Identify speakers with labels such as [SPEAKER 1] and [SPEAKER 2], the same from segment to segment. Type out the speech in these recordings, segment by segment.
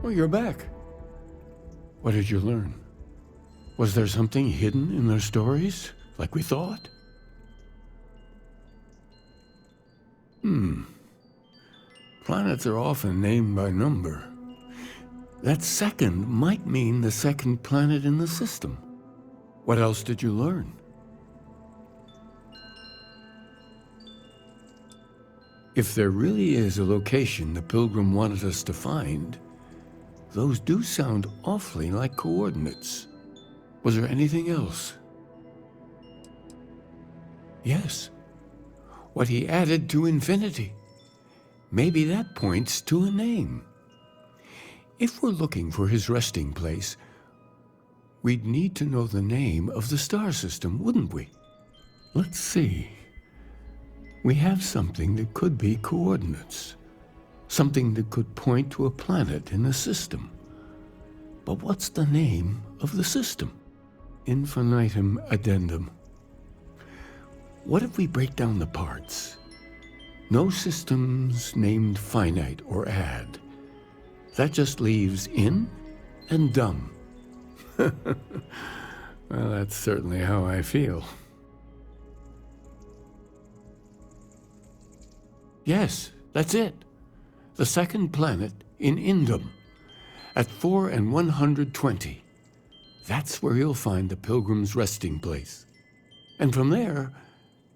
[SPEAKER 1] Oh, you're back. What did you learn? Was there something hidden in their stories, like we thought? Planets are often named by number. That second might mean the second planet in the system. What else did you learn? If there really is a location the Pilgrim wanted us to find, those do sound awfully like coordinates. Was there anything else? Yes. What he added to infinity. Maybe that points to a name. If we're looking for his resting place, we'd need to know the name of the star system, wouldn't we? Let's see. We have something that could be coordinates. Something that could point to a planet in the system. But what's the name of the system? Infinitum addendum. What if we break down the parts? No systems named finite or add. That just leaves in and dumb. Well, that's certainly how I feel. Yes, that's it. The second planet in Indum, at 4 and 120. That's where you'll find the Pilgrim's resting place. And from there,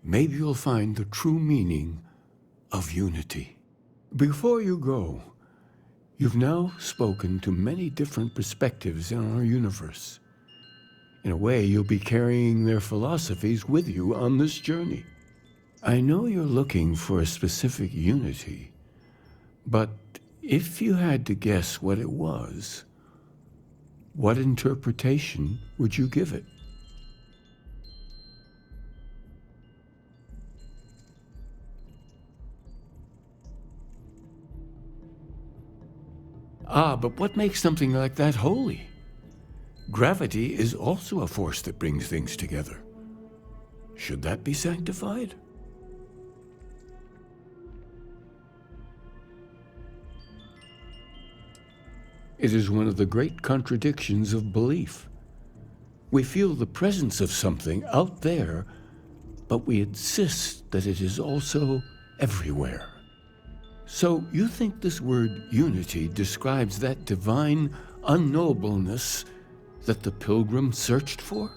[SPEAKER 1] maybe you'll find the true meaning of unity. Before you go, you've now spoken to many different perspectives in our universe. In a way, you'll be carrying their philosophies with you on this journey. I know you're looking for a specific unity, but if you had to guess what it was, what interpretation would you give it? But what makes something like that holy? Gravity is also a force that brings things together. Should that be sanctified? It is one of the great contradictions of belief. We feel the presence of something out there, but we insist that it is also everywhere. So you think this word unity describes that divine unknowableness that the Pilgrim searched for?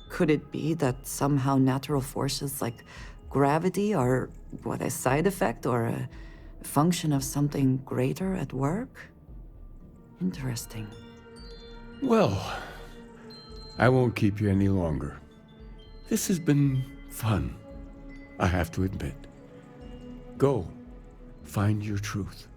[SPEAKER 2] Could it be that somehow natural forces like gravity are, a side effect or a function of something greater at work? Interesting.
[SPEAKER 1] Well, I won't keep you any longer. This has been fun, I have to admit. Go, find your truth.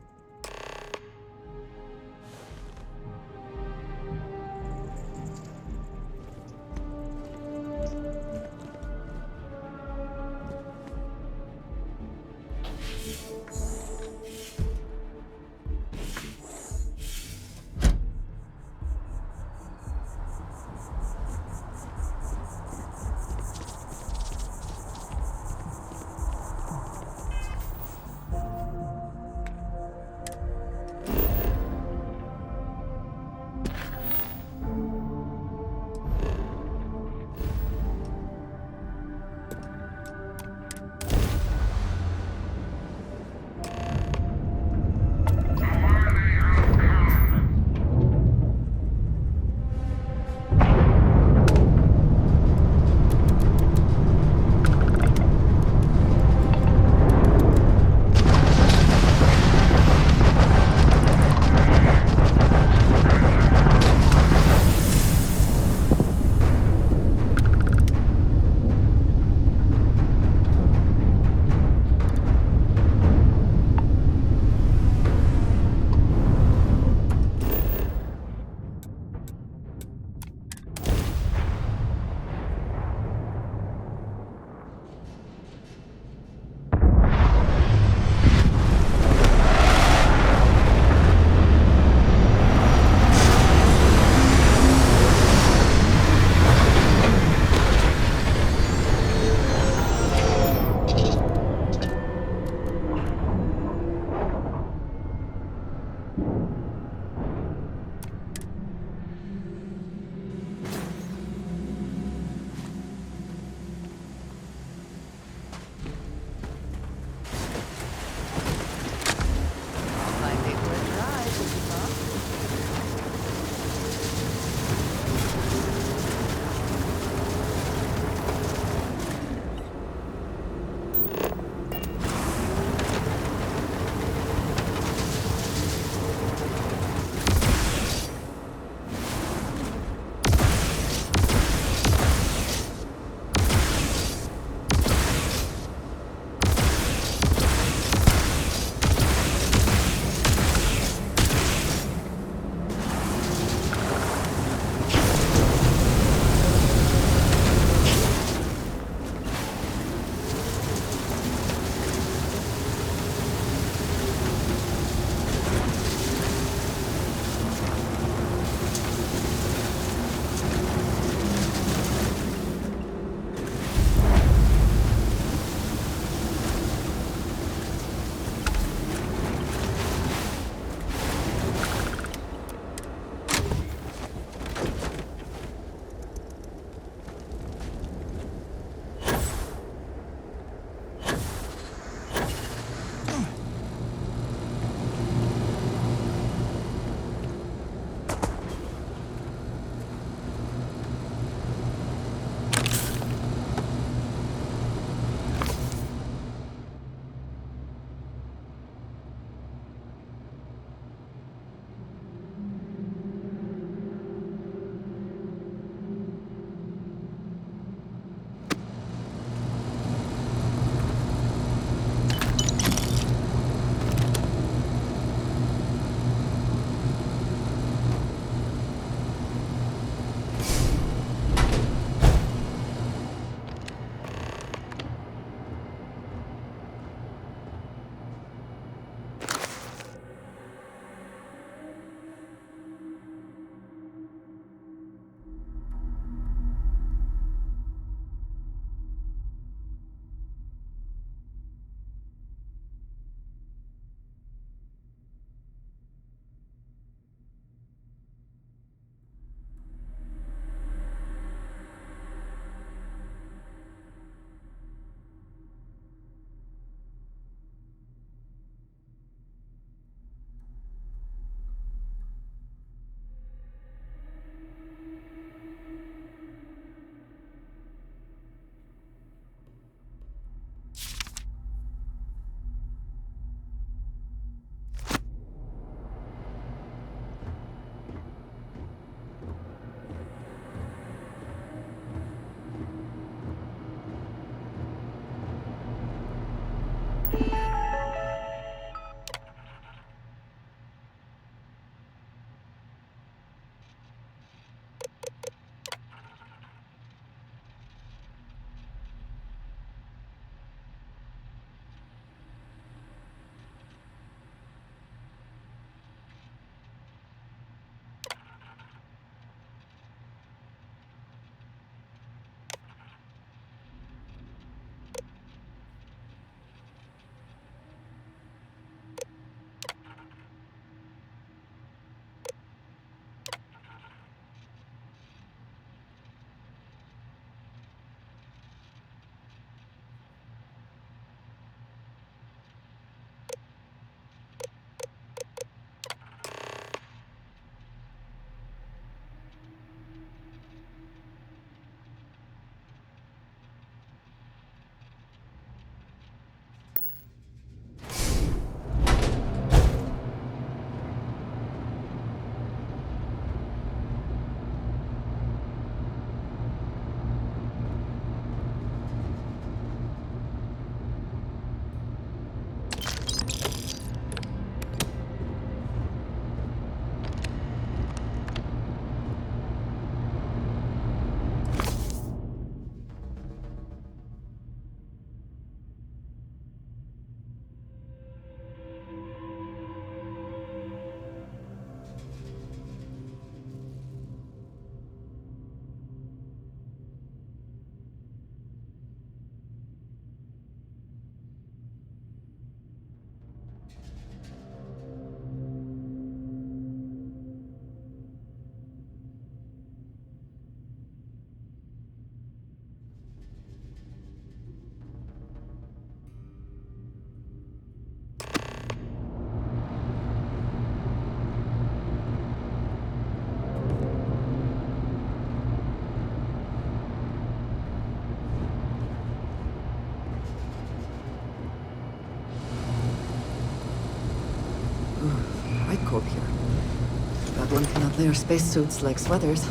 [SPEAKER 2] Quite cold here. But one cannot wear spacesuits like sweaters.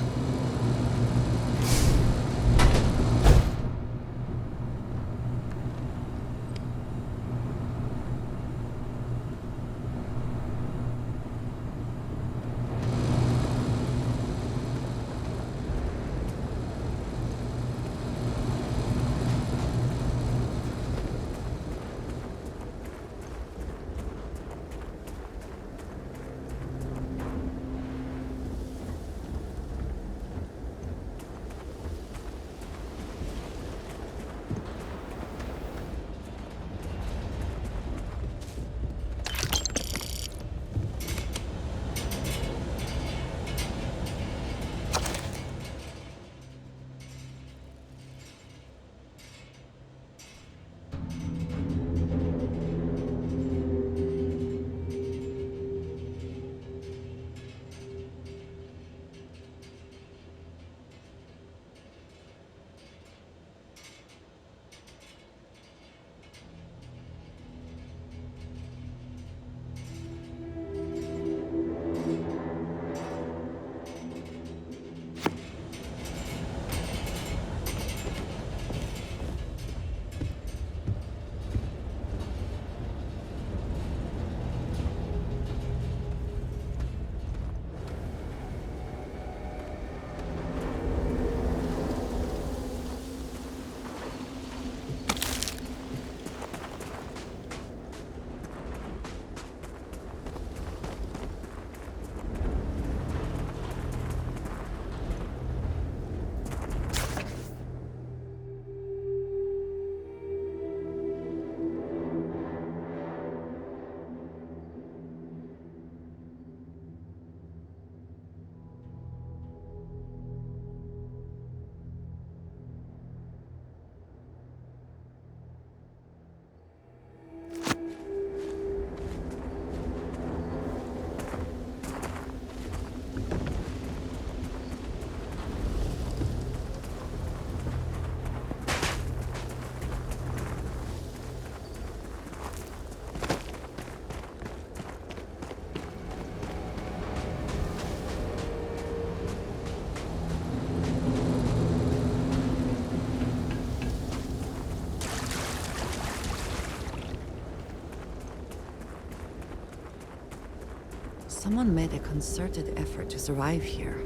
[SPEAKER 2] Someone made a concerted effort to survive here,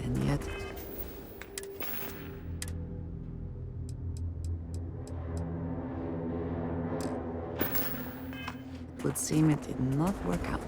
[SPEAKER 2] and yet... it would seem it did not work out.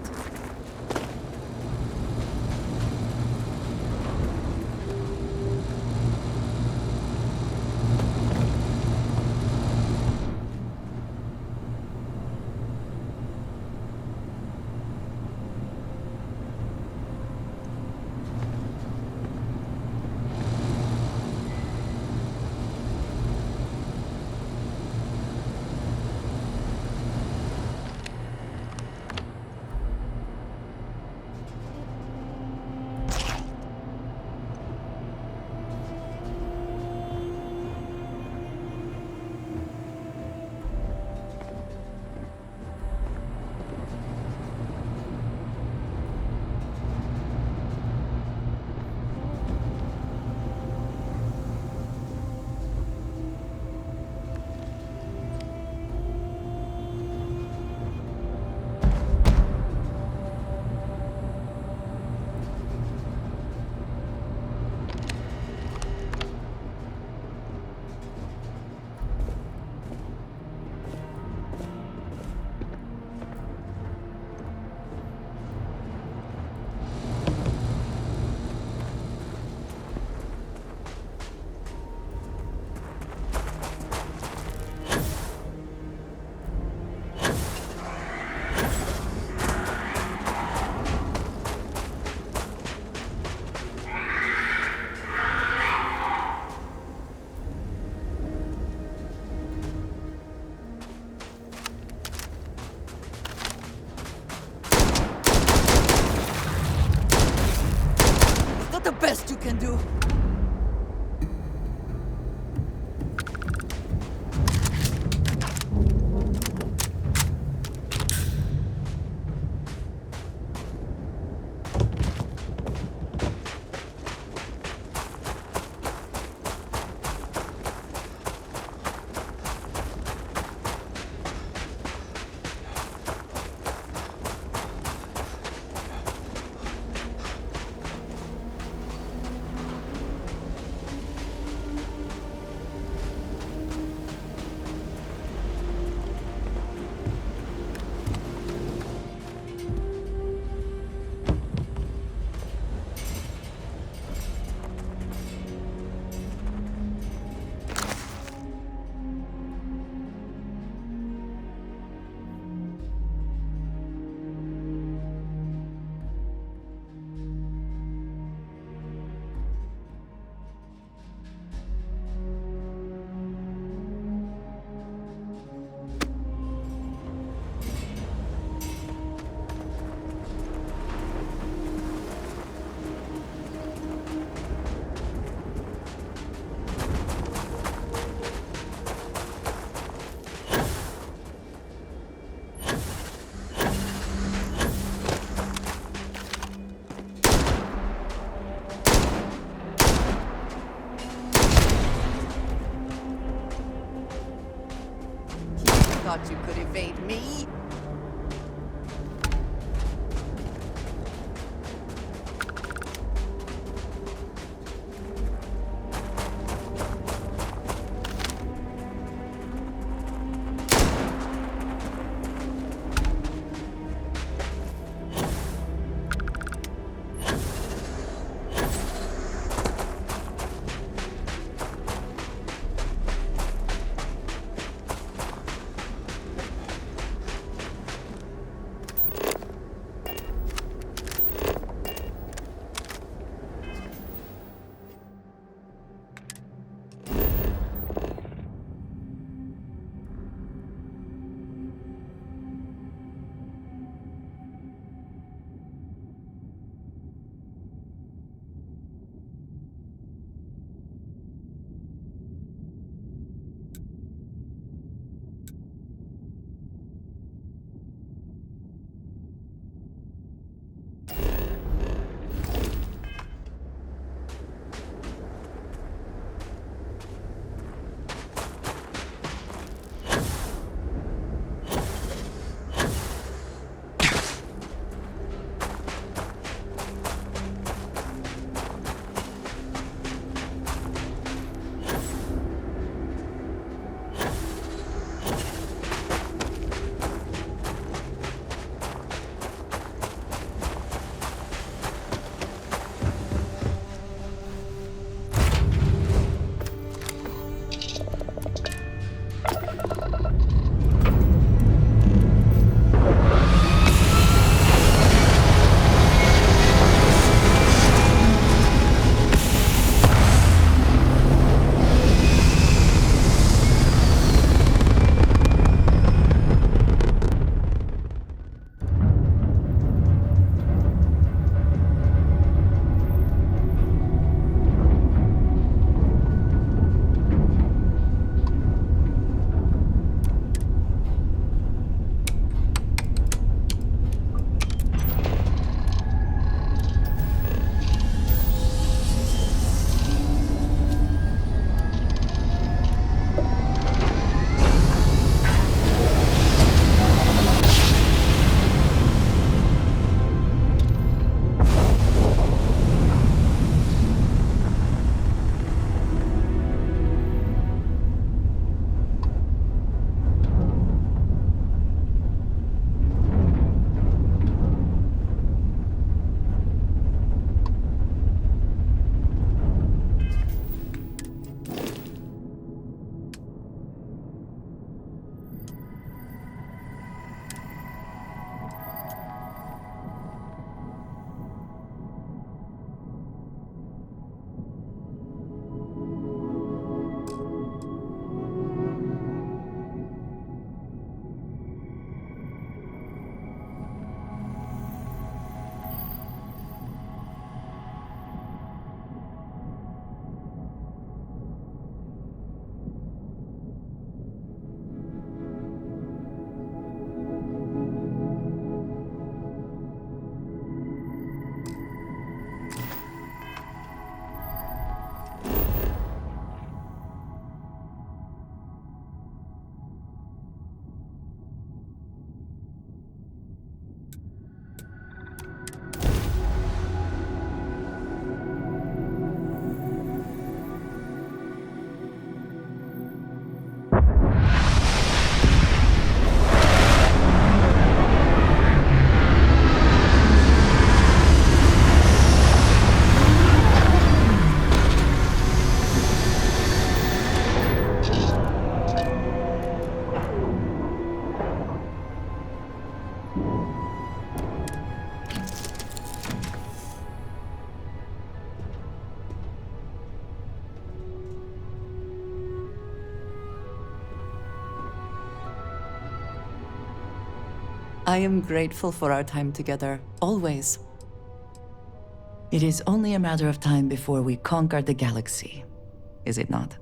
[SPEAKER 2] The best you can do. I am grateful for our time together, always. It is only a matter of time before we conquer the galaxy, is it not?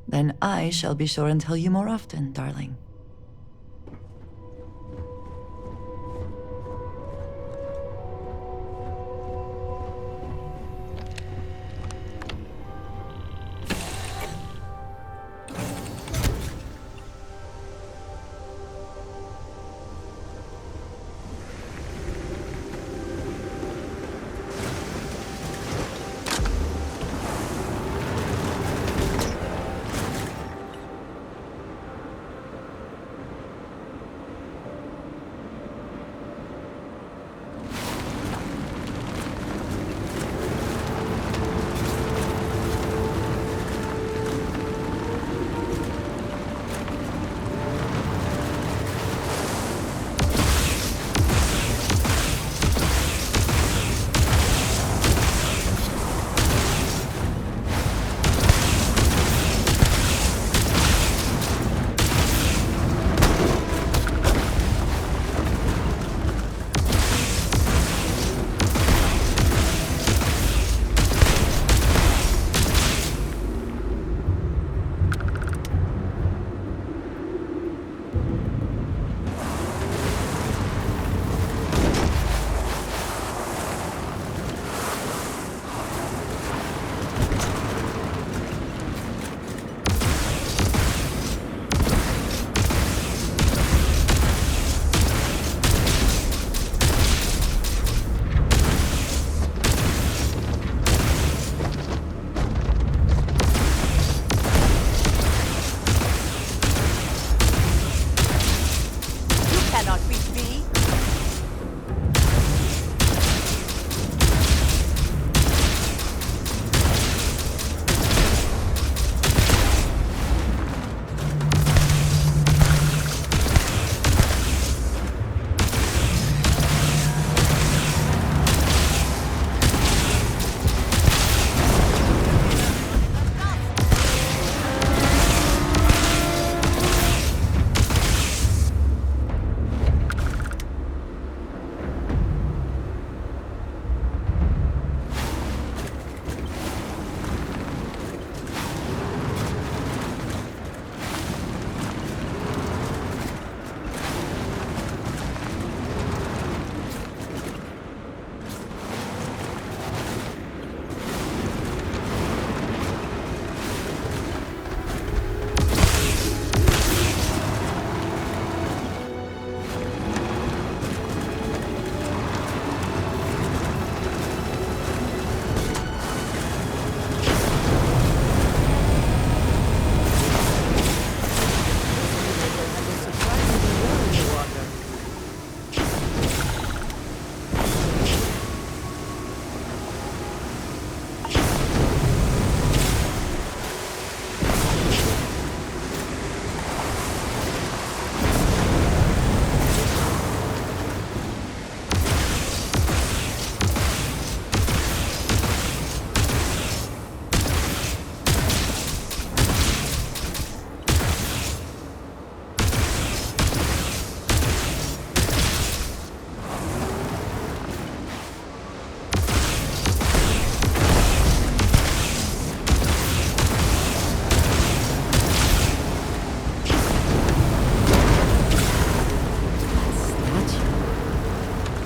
[SPEAKER 2] Then I shall be sure and tell you more often, darling.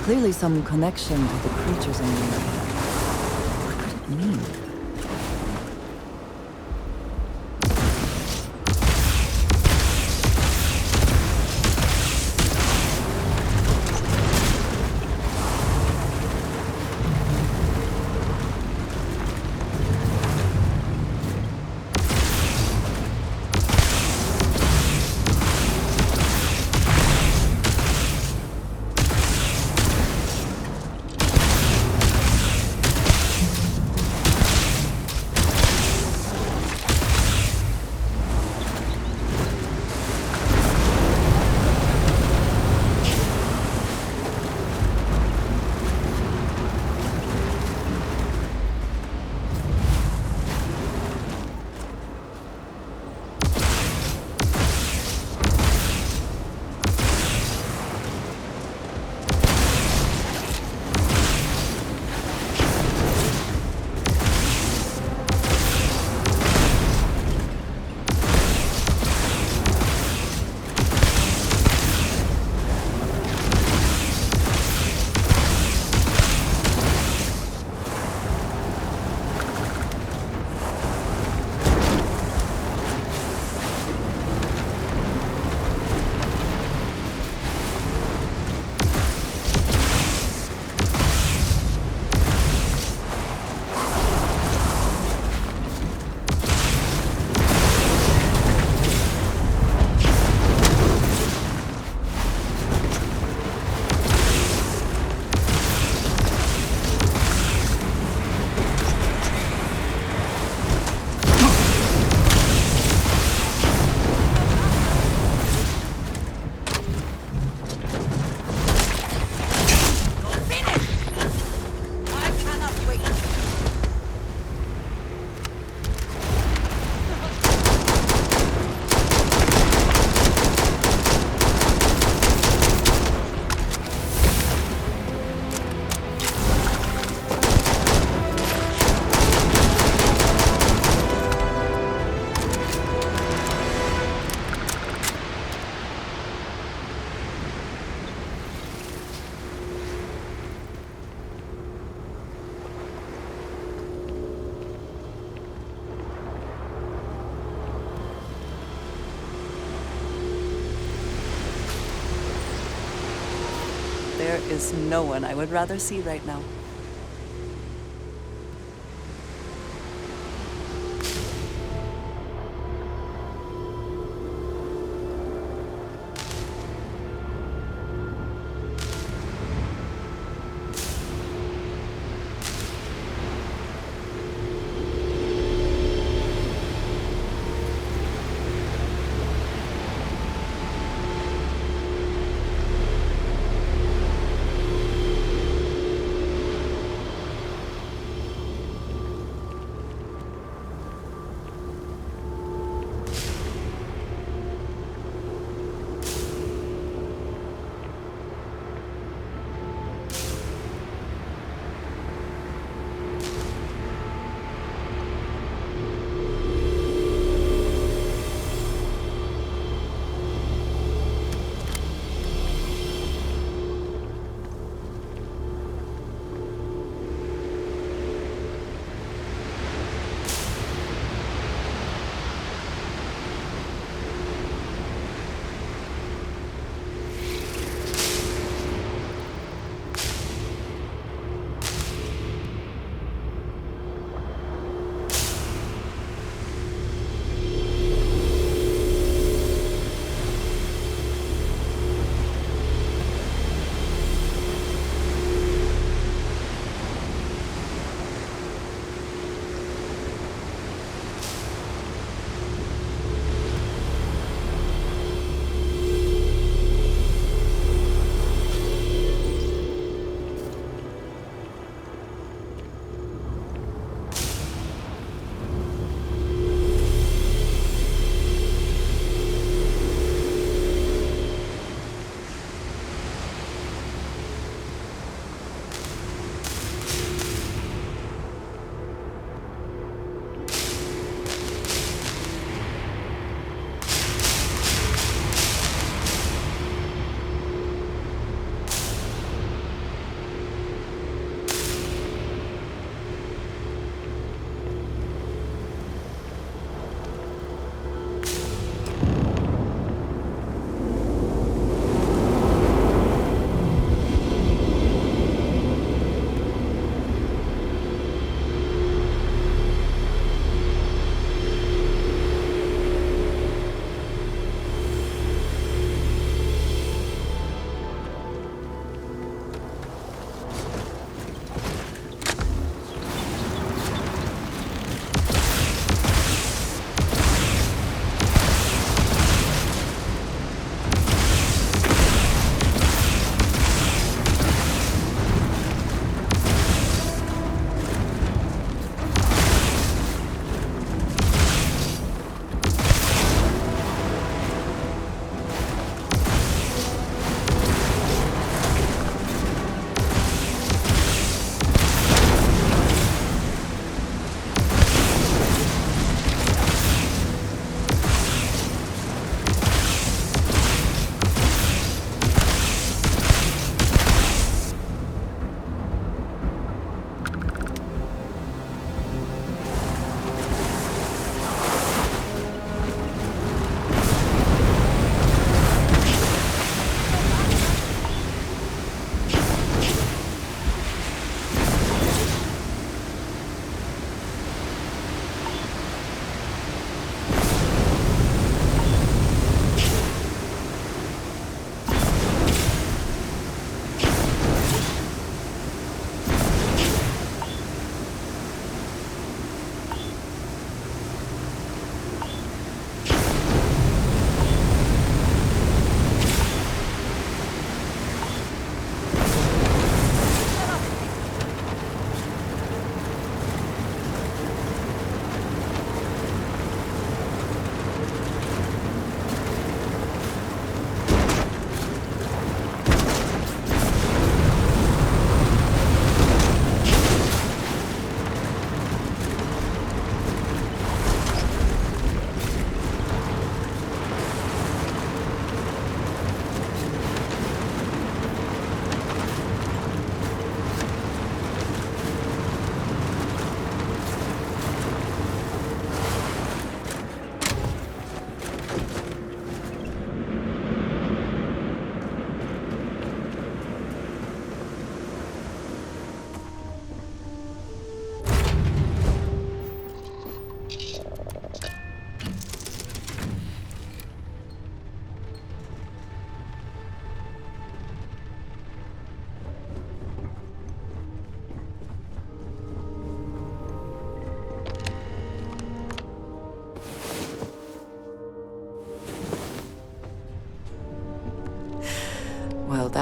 [SPEAKER 2] Clearly some connection to the creatures in the area. What could it mean? There is no one I would rather see right now.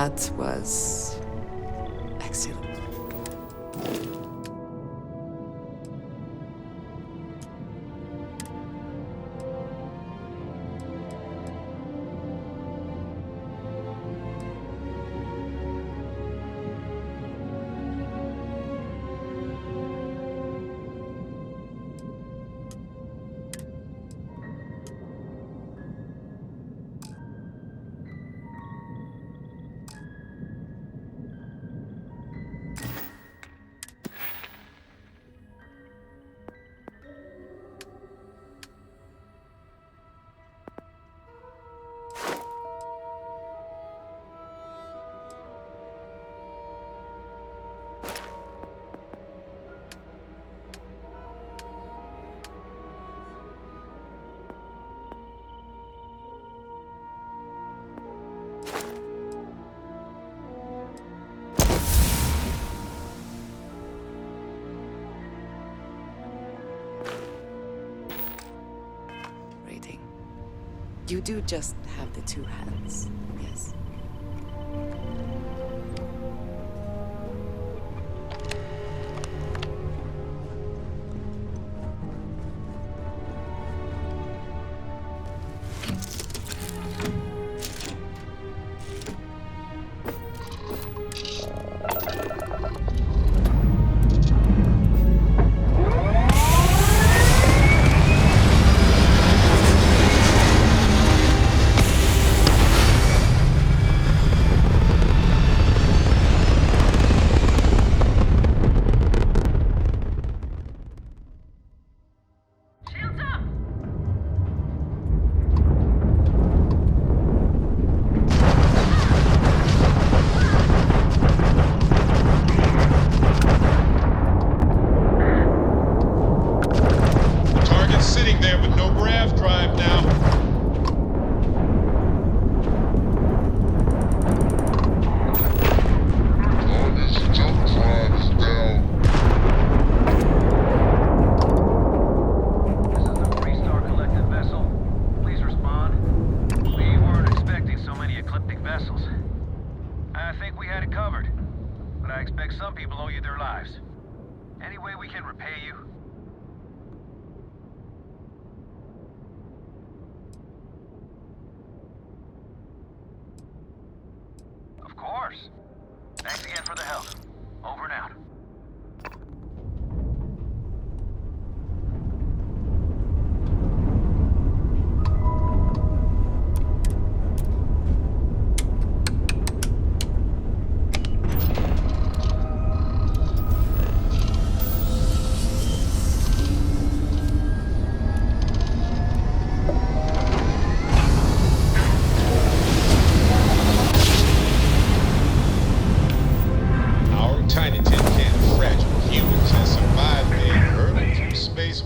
[SPEAKER 2] That was excellent. You do just have the two hands, yes.
[SPEAKER 3] Thanks again for the help. Over and out.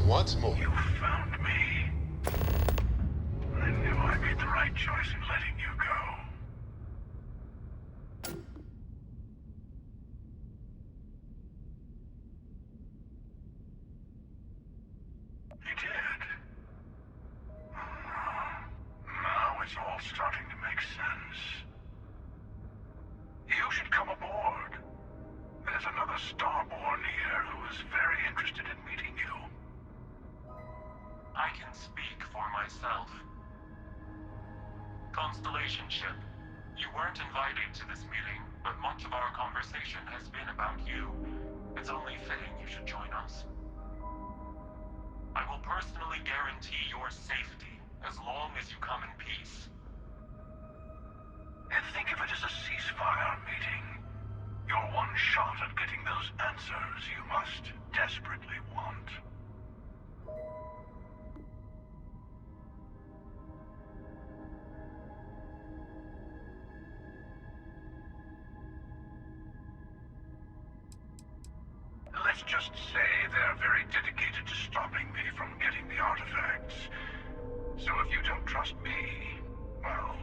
[SPEAKER 4] Once more.
[SPEAKER 3] You found me. I knew I made the right choice in letting you go. You did. Now it's all starting to make sense. You should come aboard. There's another Starborn here who is very interested in meeting you.
[SPEAKER 5] I can speak for myself. Constellation ship, you weren't invited to this meeting, but much of our conversation has been about you. It's only fitting you should join us. I will personally guarantee your safety as long as you come in peace.
[SPEAKER 3] And think of it as a ceasefire meeting. Your one shot at getting those answers you must desperately want. Let's just say they're very dedicated to stopping me from getting the artifacts. So if you don't trust me, well,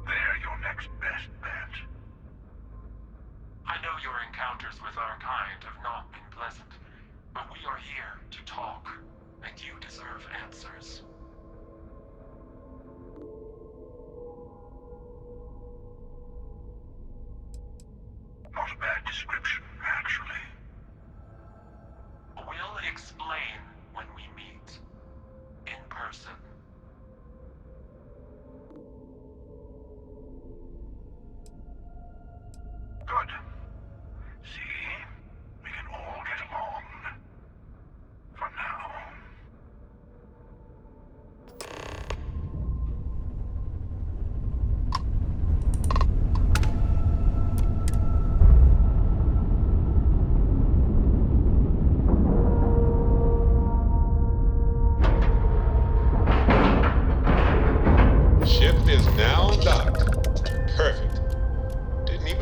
[SPEAKER 3] they're your next best bet.
[SPEAKER 5] I know your encounters with our kind have not been pleasant, but we are here to talk, and you deserve answers.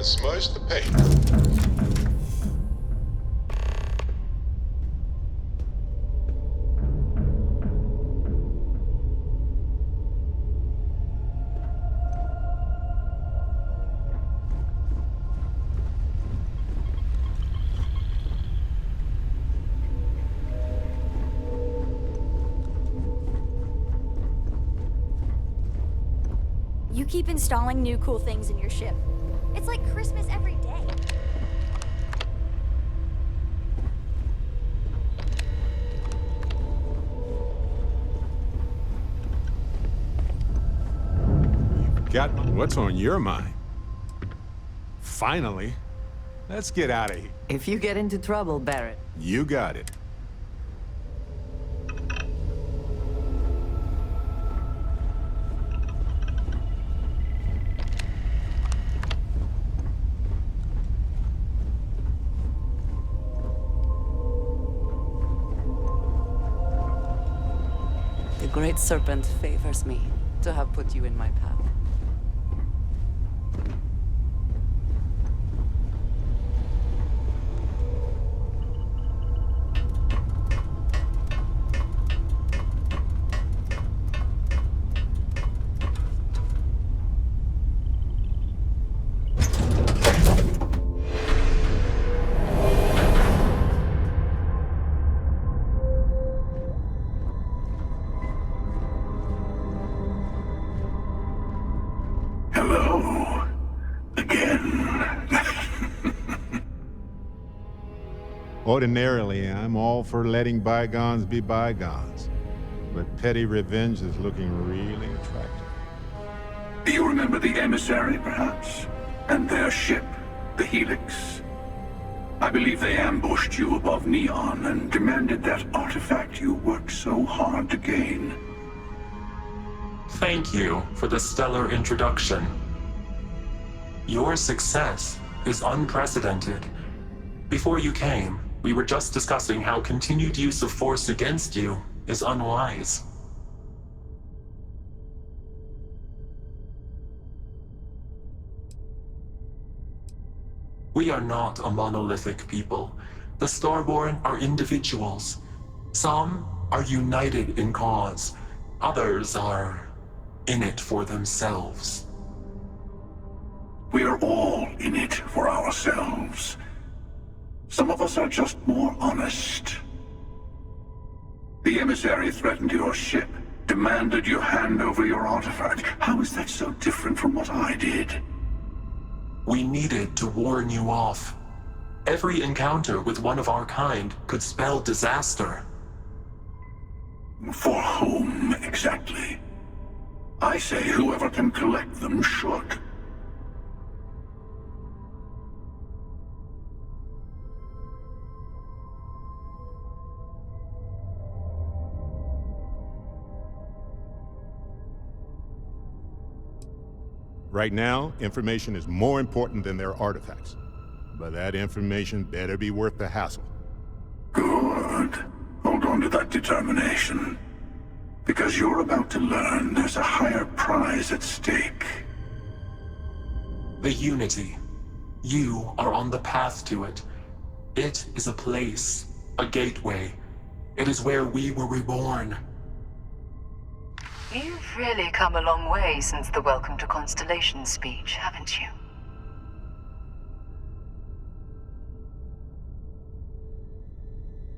[SPEAKER 4] to smudge the paint.
[SPEAKER 6] You keep installing new cool things in your ship. It's like Christmas every day.
[SPEAKER 7] Captain, what's on your mind? Finally. Let's get out of here.
[SPEAKER 2] If you get into trouble, Barrett.
[SPEAKER 7] You got it.
[SPEAKER 2] The Great Serpent favors me to have put you in my path.
[SPEAKER 3] Hello. Again.
[SPEAKER 7] Ordinarily, I'm all for letting bygones be bygones. But petty revenge is looking really attractive.
[SPEAKER 3] Do you remember the emissary, perhaps? And their ship, the Helix? I believe they ambushed you above Neon and demanded that artifact you worked so hard to gain.
[SPEAKER 5] Thank you for the stellar introduction. Your success is unprecedented. Before you came, we were just discussing how continued use of force against you is unwise. We are not a monolithic people. The Starborn are individuals. Some are united in cause. Others are in it for themselves.
[SPEAKER 3] We are all in it for ourselves. Some of us are just more honest. The emissary threatened your ship, demanded you hand over your artifact. How is that so different from what I did?
[SPEAKER 5] We needed to warn you off. Every encounter with one of our kind could spell disaster.
[SPEAKER 3] For whom, exactly? I say whoever can collect them should.
[SPEAKER 7] Right now, information is more important than their artifacts. But that information better be worth the hassle.
[SPEAKER 3] Good. Hold on to that determination. Because you're about to learn there's a higher prize at stake.
[SPEAKER 5] The Unity. You are on the path to it. It is a place, a gateway. It is where we were reborn.
[SPEAKER 8] You've really come a long way since the Welcome to Constellation speech, haven't you?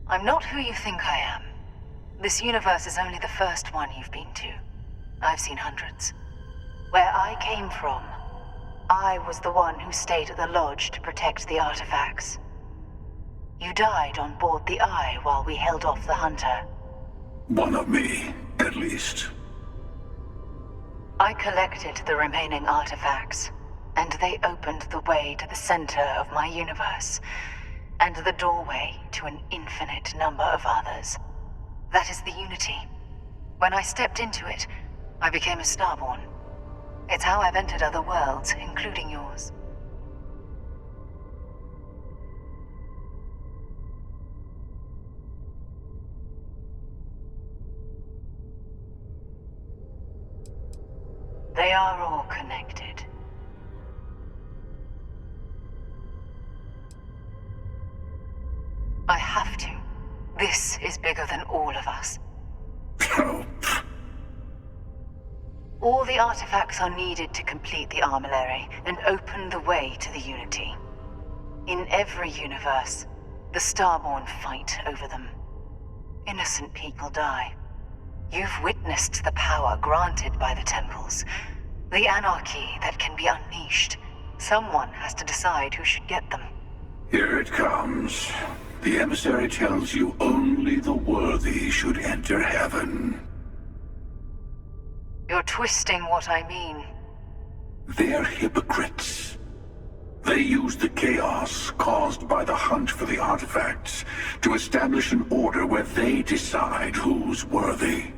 [SPEAKER 8] I'm not who you think I am. This universe is only the first one you've been to. I've seen hundreds. Where I came from, I was the one who stayed at the lodge to protect the artifacts. You died on board the Eye while we held off the Hunter.
[SPEAKER 3] One of me, at least.
[SPEAKER 8] I collected the remaining artifacts, and they opened the way to the center of my universe, and the doorway to an infinite number of others. That is the Unity. When I stepped into it, I became a Starborn. It's how I've entered other worlds, including yours. They are all connected. have to. This is bigger than all of us.
[SPEAKER 3] Help.
[SPEAKER 8] All the artifacts are needed to complete the armillary and open the way to the Unity. In every universe, the Starborn fight over them. Innocent people die. You've witnessed the power granted by the temples, the anarchy that can be unleashed. Someone has to decide who should get them.
[SPEAKER 3] Here it comes. The emissary tells you only the worthy should enter heaven.
[SPEAKER 8] You're twisting what I mean.
[SPEAKER 3] They're hypocrites. They use the chaos caused by the hunt for the artifacts to establish an order where they decide who's worthy.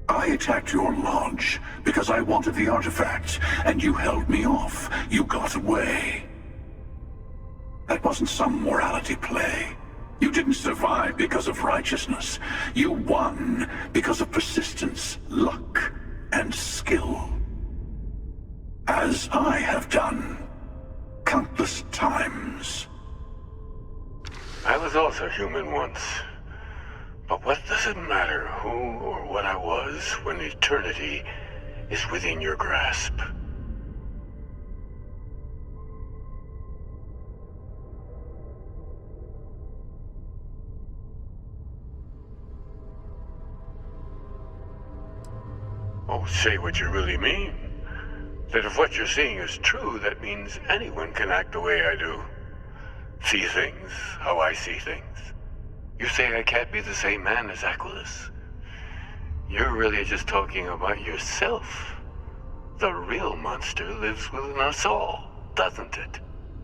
[SPEAKER 3] I attacked your lodge because I wanted the artifacts, and you held me off. You got away. That wasn't some morality play. You didn't survive because of righteousness. You won because of persistence, luck, and skill. As I have done, countless times.
[SPEAKER 1] I was also human once. But what does it matter who or what I was when eternity is within your grasp? Oh, say what you really mean. That if what you're seeing is true, that means anyone can act the way I do. See things how I see things. You say I can't be the same man as Aquilus. You're really just talking about yourself. The real monster lives within us all, doesn't it?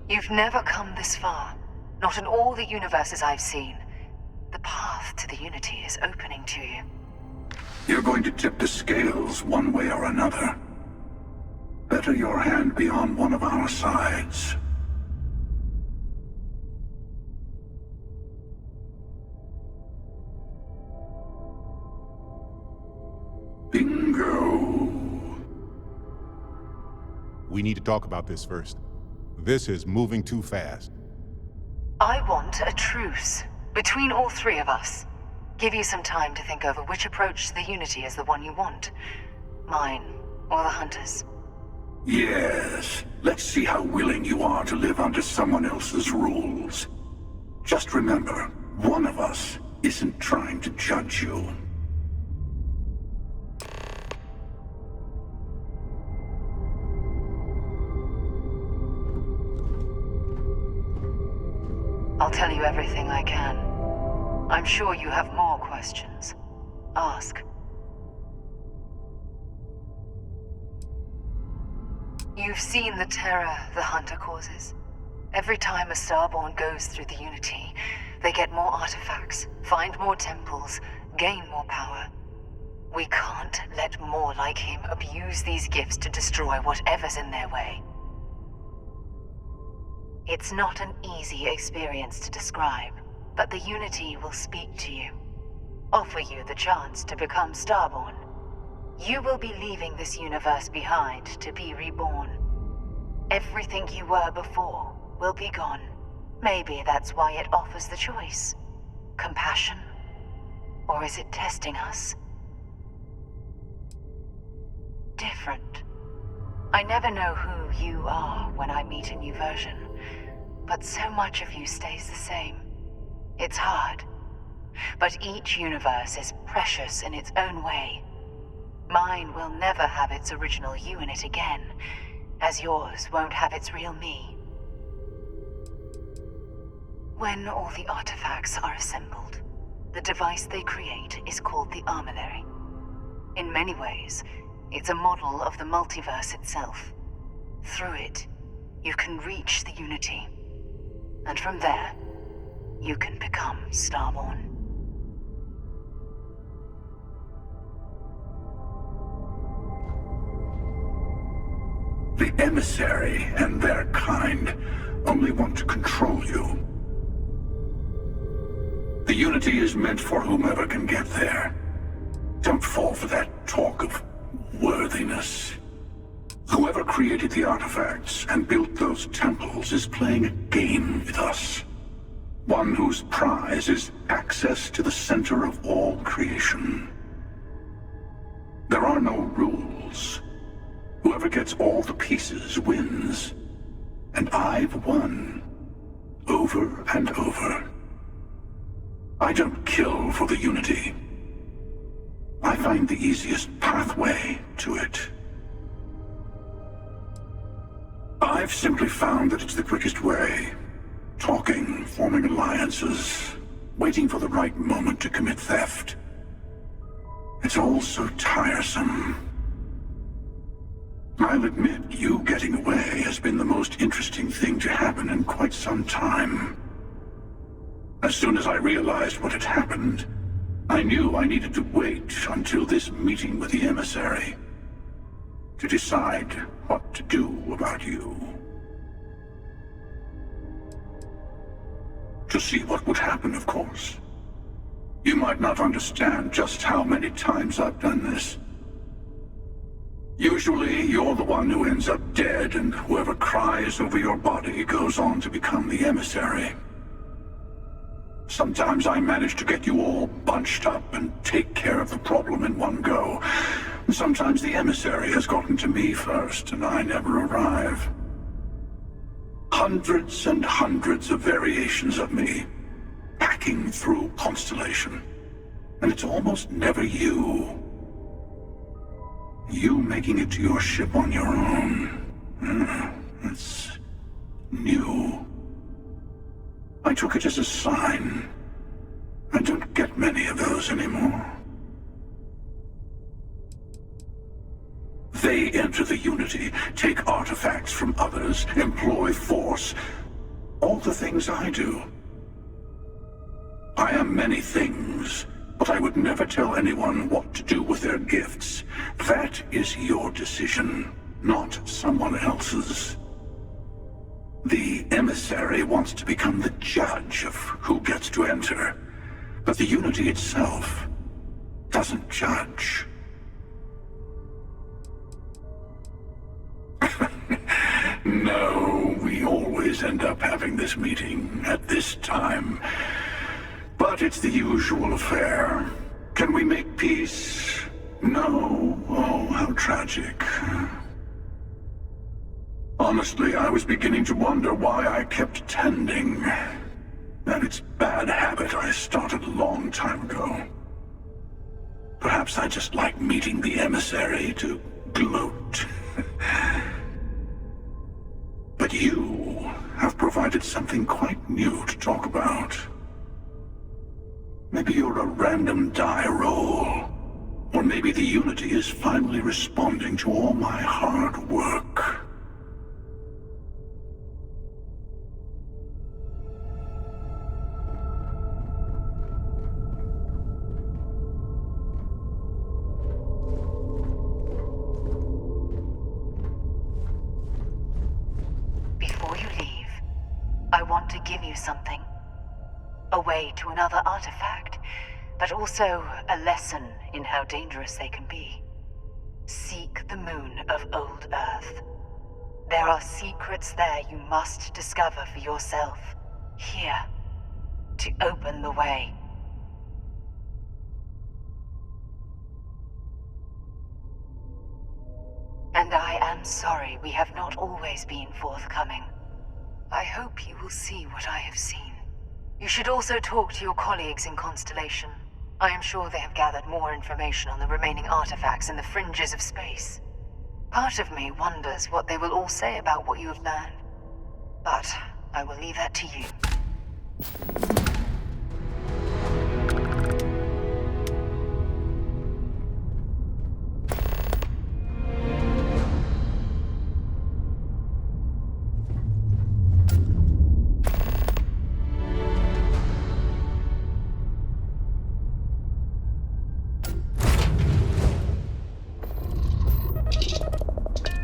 [SPEAKER 8] You've never come this far. Not in all the universes I've seen. The path to the Unity is opening to you.
[SPEAKER 3] You're going to tip the scales one way or another. Better your hand be on one of our sides. Bingo.
[SPEAKER 7] We need to talk about this first. This is moving too fast.
[SPEAKER 8] I want a truce between all three of us. Give you some time to think over which approach to the Unity is the one you want. Mine, or the Hunters.
[SPEAKER 3] Yes. Let's see how willing you are to live under someone else's rules. Just remember, one of us isn't trying to judge you.
[SPEAKER 8] I'll tell you everything I can. I'm sure you have more questions. Ask. You've seen the terror the Hunter causes. Every time a Starborn goes through the Unity, they get more artifacts, find more temples, gain more power. We can't let more like him abuse these gifts to destroy whatever's in their way. It's not an easy experience to describe, but the Unity will speak to you, offer you the chance to become Starborn. You will be leaving this universe behind to be reborn. Everything you were before will be gone. Maybe that's why it offers the choice. Compassion? Or is it testing us? Different. I never know who you are when I meet a new version, but so much of you stays the same. It's hard. But each universe is precious in its own way. Mine will never have its original you in it again, as yours won't have its real me. When all the artifacts are assembled, the device they create is called the Armillary. In many ways, it's a model of the multiverse itself. Through it, you can reach the Unity. And from there, you can become Starborn.
[SPEAKER 3] The emissary and their kind only want to control you. The Unity is meant for whomever can get there. Don't fall for that talk of worthiness. Whoever created the artifacts and built those temples is playing a game with us. One whose prize is access to the center of all creation. There are no rules. Whoever gets all the pieces wins. And I've won. Over and over. I don't kill for the Unity. I find the easiest pathway to it. I've simply found that it's the quickest way. Talking, forming alliances, waiting for the right moment to commit theft. It's all so tiresome. I'll admit, you getting away has been the most interesting thing to happen in quite some time. As soon as I realized what had happened, I knew I needed to wait until this meeting with the emissary to decide what to do about you. To see what would happen, of course. You might not understand just how many times I've done this. Usually, you're the one who ends up dead, and whoever cries over your body goes on to become the emissary. Sometimes I manage to get you all bunched up and take care of the problem in one go. Sometimes the emissary has gotten to me first, and I never arrive. Hundreds and hundreds of variations of me, hacking through Constellation. And it's almost never you. You making it to your ship on your own. It's new. I took it as a sign. I don't get many of those anymore. They enter the Unity, take artifacts from others, employ force. All the things I do. I am many things, but I would never tell anyone what to do with their gifts. That is your decision, not someone else's. The emissary wants to become the judge of who gets to enter, but the Unity itself doesn't judge. No, we always end up having this meeting at this time. But it's the usual affair. Can we make peace? No. Oh, how tragic. Honestly, I was beginning to wonder why I kept tending. And it's bad habit I started a long time ago. Perhaps I just like meeting the emissary to gloat. But you have provided something quite new to talk about. Maybe you're a random die roll. Or maybe the Unity is finally responding to all my hard work.
[SPEAKER 8] Before you leave, I want to give you something. A way to another artifact, but also a lesson in how dangerous they can be. Seek the moon of Old Earth. There are secrets there you must discover for yourself. Here, to open the way. And I am sorry we have not always been forthcoming. I hope you will see what I have seen. You should also talk to your colleagues in Constellation. I am sure they have gathered more information on the remaining artifacts in the fringes of space. Part of me wonders what they will all say about what you have learned. But I will leave that to you.